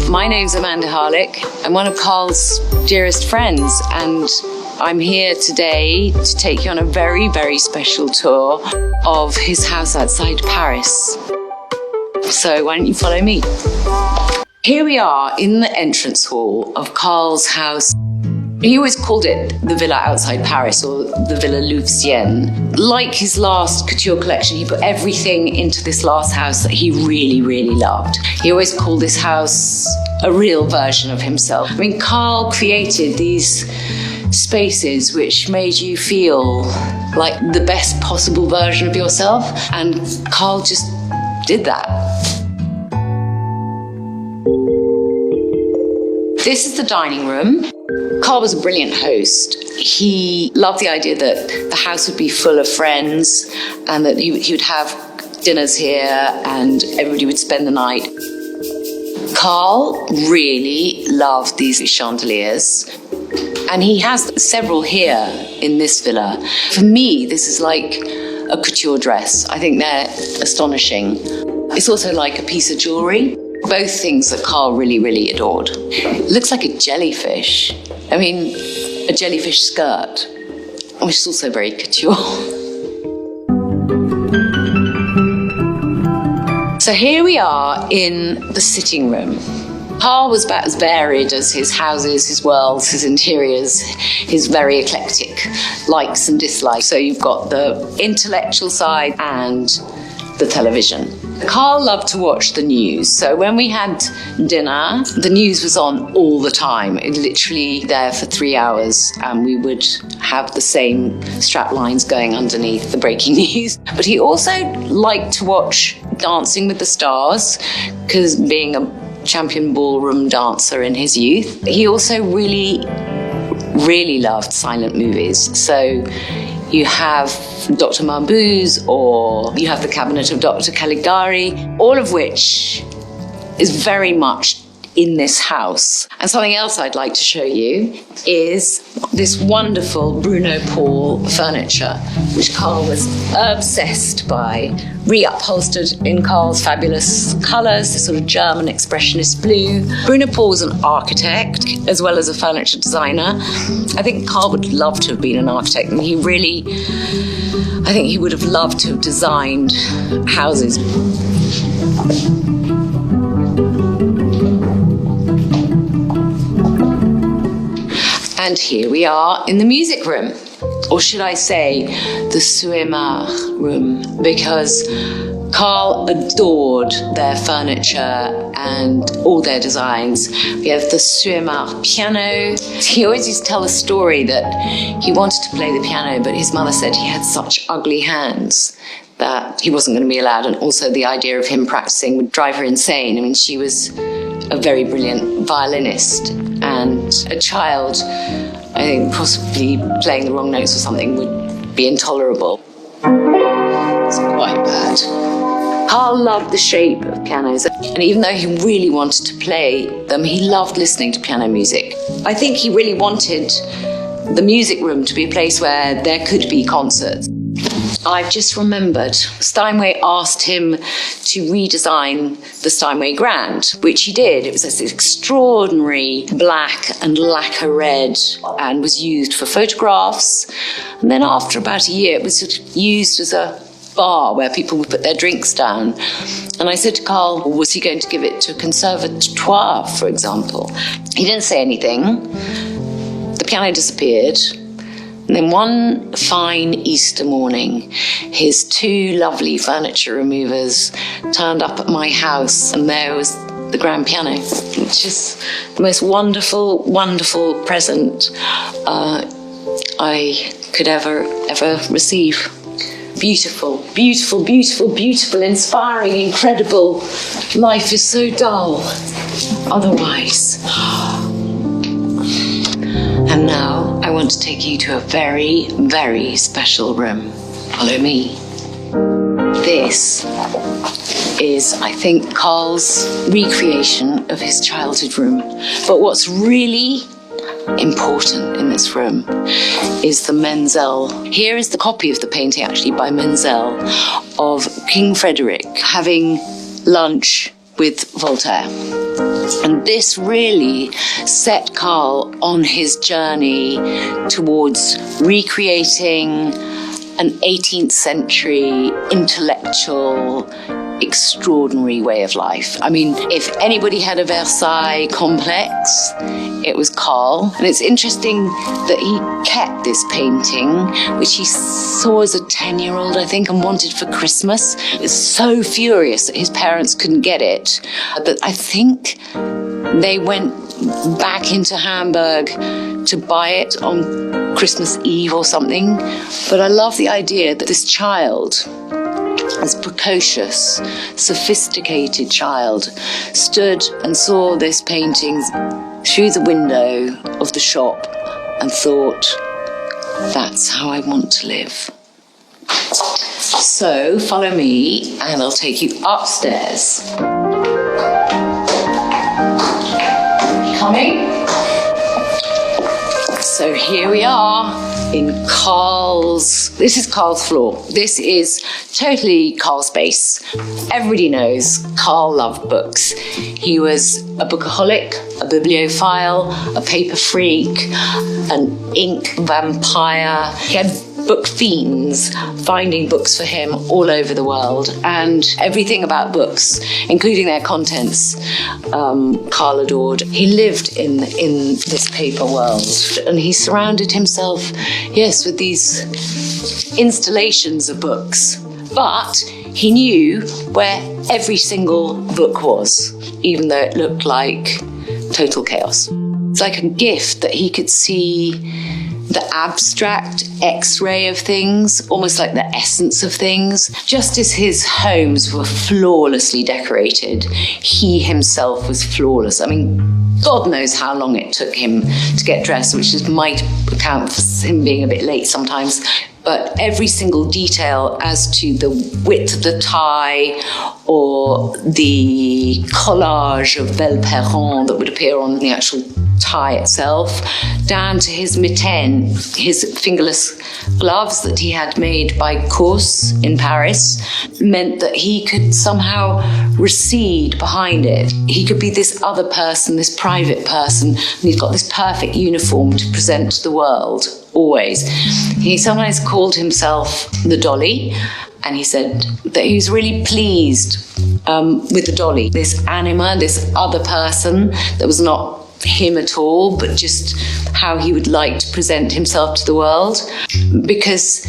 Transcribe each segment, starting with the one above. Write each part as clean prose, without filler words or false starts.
My name's Amanda Harlick. I'm one of Carl's dearest friends, and I'm here today to take you on a very, very special tour of his house outside Paris. So why don't you follow me? Here we are in the entrance hall of Carl's house. He always called it the Villa outside Paris, or the Villa Louvcienne. Like his last couture collection, he put everything into this last house that he really, really loved. He always called this house a real version of himself. I mean, Carl created these spaces which made you feel like the best possible version of yourself, and Carl just did that. This is the dining room. Carl was a brilliant host. He loved the idea that the house would be full of friends and that he would have dinners here and everybody would spend the night. Carl really loved these chandeliers, and he has several here in this villa. For me, this is like a couture dress. I think they're astonishing. It's also like a piece of jewellery. Both things that Carl really, really adored. It looks like a jellyfish. I mean, a jellyfish skirt, which is also very couture. So here we are in the sitting room. Carl was about as varied as his houses, his worlds, his interiors, his very eclectic likes and dislikes. So you've got the intellectual side and the television. Carl loved to watch the news, so when we had dinner, the news was on all the time. It literally there for 3 hours, and we would have the same strap lines going underneath the breaking news. But he also liked to watch Dancing with the Stars, because being a champion ballroom dancer in his youth, he also really, really loved silent movies. So you have Dr. Mabuse, or you have The Cabinet of Dr. Caligari, all of which is very much in this house. And something else I'd like to show you is this wonderful Bruno Paul furniture, which Carl was obsessed by, reupholstered in Carl's fabulous colours, this sort of German expressionist blue. Bruno Paul was an architect as well as a furniture designer. I think Carl would love to have been an architect, and I think he would have loved to have designed houses. And here we are in the music room, or should I say the Suemar room, because Carl adored their furniture and all their designs. We have the Suemar piano. He always used to tell a story that he wanted to play the piano, but his mother said he had such ugly hands that he wasn't going to be allowed, and also the idea of him practicing would drive her insane. I mean, she was a very brilliant violinist, and a child, I think, possibly playing the wrong notes or something would be intolerable. It's quite bad. Carl loved the shape of pianos, and even though he really wanted to play them, he loved listening to piano music. I think he really wanted the music room to be a place where there could be concerts. I've just remembered, Steinway asked him to redesign the Steinway Grand, which he did. It was this extraordinary black and lacquer red and was used for photographs. And then after about a year, it was sort of used as a bar where people would put their drinks down. And I said to Carl, was he going to give it to a conservatoire, for example? He didn't say anything. The piano disappeared. And then one fine Easter morning, his two lovely furniture removers turned up at my house, and there was the grand piano, which is the most wonderful, wonderful present I could ever receive. Beautiful, beautiful, beautiful, beautiful, inspiring, incredible. Life is so dull otherwise. And now I want to take you to a very, very special room. Follow me. This is, I think, Carl's recreation of his childhood room. But what's really important in this room is the Menzel. Here is the copy of the painting, actually, by Menzel, of King Frederick having lunch with Voltaire. And this really set Carl on his journey towards recreating an 18th century intellectual, extraordinary way of life. I mean, if anybody had a Versailles complex, it was Carl. And it's interesting that he kept this painting, which he saw as a 10-year-old, I think, and wanted for Christmas. He was so furious that his parents couldn't get it, that I think they went back into Hamburg to buy it on Christmas Eve or something. But I love the idea that this child, this precocious, sophisticated child, stood and saw this painting through the window of the shop and thought, that's how I want to live. So follow me and I'll take you upstairs. Coming? So here we are in this is Carl's floor. This is totally Carl's space. Everybody knows Carl loved books. He was a bookaholic, a bibliophile, a paper freak, an ink vampire. He had book fiends finding books for him all over the world, and everything about books, including their contents, Carl adored. He lived in this paper world, and he surrounded himself, yes, with these installations of books. But he knew where every single book was, even though it looked like total chaos. It's like a gift that he could see the abstract X-ray of things, almost like the essence of things. Just as his homes were flawlessly decorated, he himself was flawless. I mean, God knows how long it took him to get dressed, which might account for him being a bit late sometimes. But every single detail as to the width of the tie or the collage of belle perron that would appear on the actual tie itself, down to his mitaine, his fingerless gloves that he had made by Cos in Paris, meant that he could somehow recede behind it. He could be this other person, this private person, and he's got this perfect uniform to present to the world, always. He sometimes called himself the Dolly, and he said that he was really pleased with the Dolly, this anima, this other person that was not him at all, but just how he would like to present himself to the world. Because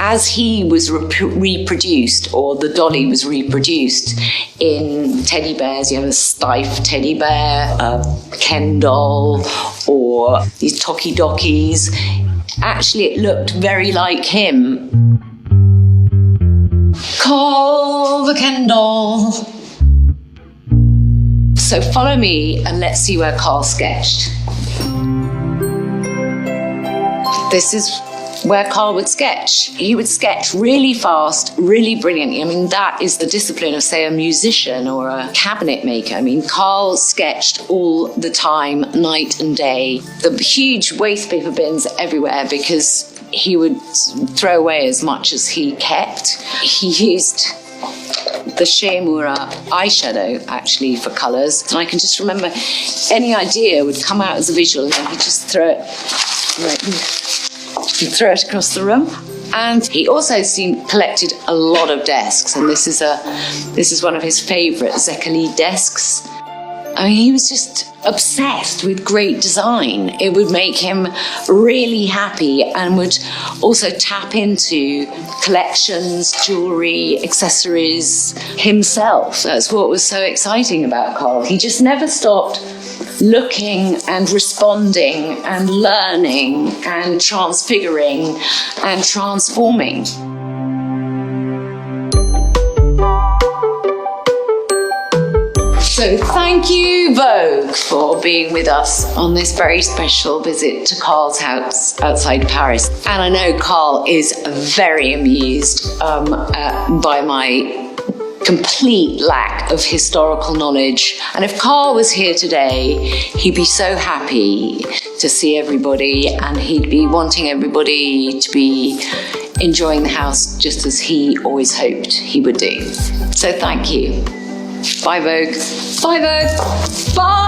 as he was reproduced, or the Dolly was reproduced in teddy bears, you have a Steiff teddy bear, a Ken doll, or these Tokidokis, actually it looked very like him. Call the Ken doll. So follow me and let's see where Carl sketched. This is where Carl would sketch. He would sketch really fast, really brilliantly. I mean, that is the discipline of, say, a musician or a cabinet maker. I mean, Carl sketched all the time, night and day. The huge waste paper bins everywhere because he would throw away as much as he kept. He used the Shemura eyeshadow, actually, for colours. And I can just remember any idea would come out as a visual and then he'd just throw it across the room. And he also collected a lot of desks, and this is one of his favourite Zekeli desks. I mean, he was just obsessed with great design. It would make him really happy and would also tap into collections, jewellery, accessories himself. That's what was so exciting about Carl. He just never stopped looking and responding and learning and transfiguring and transforming. So thank you, Vogue, for being with us on this very special visit to Carl's house outside Paris. And I know Carl is very amused by my complete lack of historical knowledge. And if Carl was here today, he'd be so happy to see everybody, and he'd be wanting everybody to be enjoying the house just as he always hoped he would do. So thank you. Bye, Vogue. Bye, Vogue. Bye.